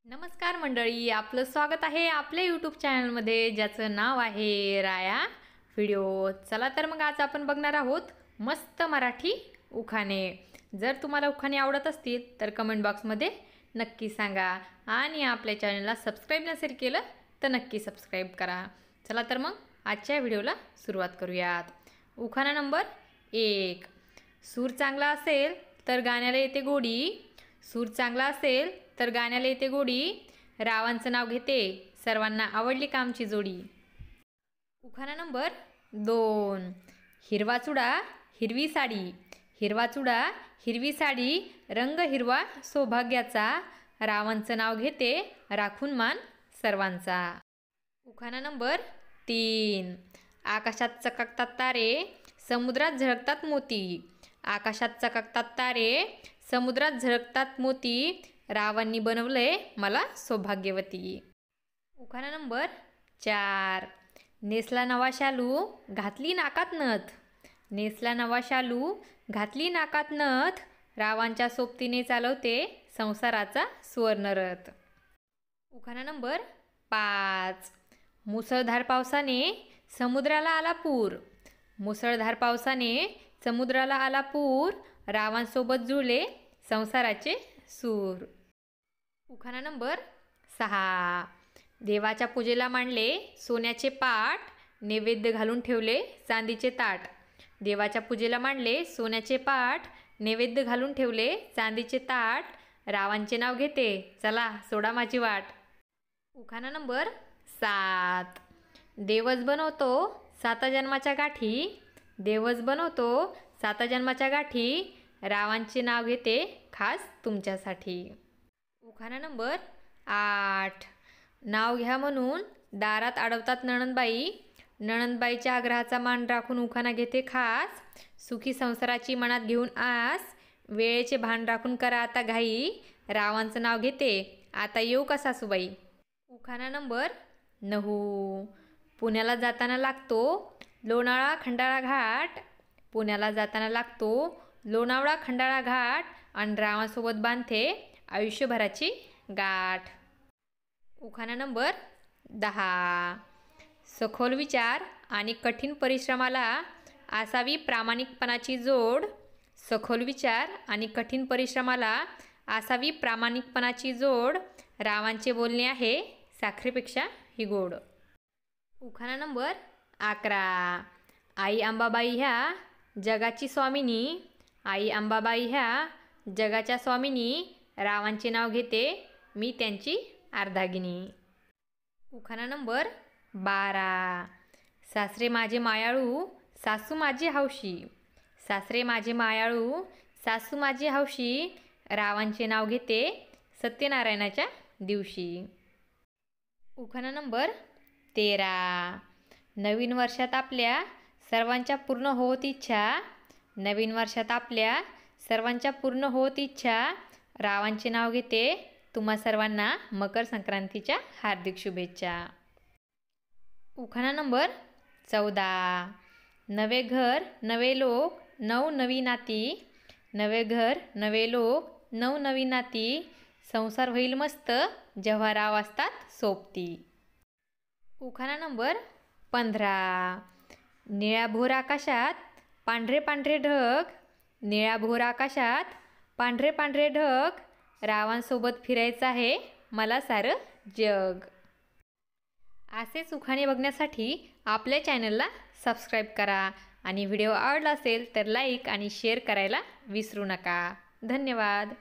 नमस्कार मंडळी, आपलं स्वागत आहे आपल्या यूट्यूब चॅनलमध्ये ज्याचं नाव आहे राया व्हिडिओ। चला तर मग आज आपण बघणार आहोत मस्त मराठी उखाणे। जर तुम्हाला उखाणे आवडत असतील तर कमेंट बॉक्समध्ये नक्की सांगा आणि आपल्या चॅनलला सबस्क्राईब नसेल केलं तर नक्की सबस्क्राईब करा। चला तर मग आजच्या व्हिडिओला सुरुवात करूयात। उखाणा नंबर 1। सूर चांगला असेल तर गाण्याला येते गोडी, सूर चांगला असेल तर गाण्याला येते गोडी, रावांचं नाव घेते सर्वांना आवडली कामची जोडी। उखाणा नंबर 2। हिरवा चुडा हिरवी साडी, हिरवा चुडा हिरवी साडी, रंग हिरवा सौभाग्याचा, रावांचं नाव घेते राखून मान सर्वांचा। उखाणा नंबर 3। आकाशात चकाकतात तारे, समुद्रात झळकतात मोती, आकाशात चकाकतात तारे, समुद्रात झळकतात मोती, रावांनी बनवलंय मला सौभाग्यवती। उखाणा नंबर 4। नेसला नवा शालू घातली नाकात नथ, नेसला नवा शालू घातली नाकात नथ, रावांच्या सोबतीने चालवते संसाराचा सुवर्णरथ। उखाणा नंबर 5। मुसळधार पावसाने समुद्राला आला पूर, मुसळधार पावसाने समुद्राला आला पूर, रावांसोबत जुळले संसाराचे सूर। उखाणा नंबर 6। देवाच्या पूजेला मांडले सोन्याचे पाट, नैवेद्य घालून ठेवले चांदीचे ताट, देवाच्या पूजेला मांडले सोन्याचे पाट, नैवेद्य घालून ठेवले चांदीचे ताट, रावांचे नाव घेते चला सोडा माझी वाट। उखाणा नंबर 7। देवच बनवतो 7 जन्माच्या गाठी, देवच बनवतो 7 जन्माच्या गाठी, रावांचे नाव घेते खास तुमच्यासाठी। उखाणा नंबर 8। नाव घ्या म्हणून दारात अडवतात नणंदबाई, नणंदबाईच्या आग्रहाचा मान राखून उखाणा घेते खास, सुखी संसाराची मनात घेऊन आस, वेळेचे भान राखून करा आता घाई, रावांचं नाव घेते आता येऊ का सासूबाई। उखाणा नंबर 9। पुण्याला जाताना लागतो लोणावळा खंडाळा घाट, पुण्याला जाताना लागतो लोणावळा खंडाळा घाट, आणि रावांसोबत बांधते आयुष्यभराची गाठ। उखाणा नंबर 10। सखोल विचार आणि कठीण परिश्रमाला असावी प्रामाणिकपणाची जोड, सखोल विचार आणि कठीण परिश्रमाला असावी प्रामाणिकपणाची जोड, रावांचे बोलणे आहे साखरेपेक्षा ही गोड। उखाणा नंबर 11। आई अंबाबाई ह्या जगाची स्वामिनी, आई अंबाबाई ह्या जगाच्या स्वामिनी, रावांचे नाव घेते मी त्यांची अर्धांगिनी। उखाणा नंबर 12। सासरे माझे मायाळू सासू माझी हौशी, सासरे माझे मायाळू सासू माझी हौशी, रावांचे नाव घेते सत्यनारायणाच्या दिवशी। उखाणा नंबर 13। नवीन वर्षात आपल्या सर्वांच्या पूर्ण होत इच्छा, नवीन वर्षात आपल्या सर्वांच्या पूर्ण होत इच्छा, रावांचे नाव घेते तुम्हा सर्वांना मकर संक्रांतीच्या हार्दिक शुभेच्छा। उखाणा नंबर 14। नवे घर नवे लोक नवनवी नाती, नवे घर नवे लोक नवनवी नाती, संसार होईल मस्त जेव्हा राव असतात सोबती। उखाणा नंबर 15। निळ्या भोर आकाशात पांढरे पांढरे ढग, निळ्या भोर आकाशात पांढरे पांढरे ढग, रावांसोबत फिरायचं आहे मला सारं जग। असेच उखाणे बघण्यासाठी आपल्या चॅनलला सबस्क्राईब करा आणि व्हिडिओ आवडला असेल तर लाईक आणि शेअर करायला विसरू नका। धन्यवाद।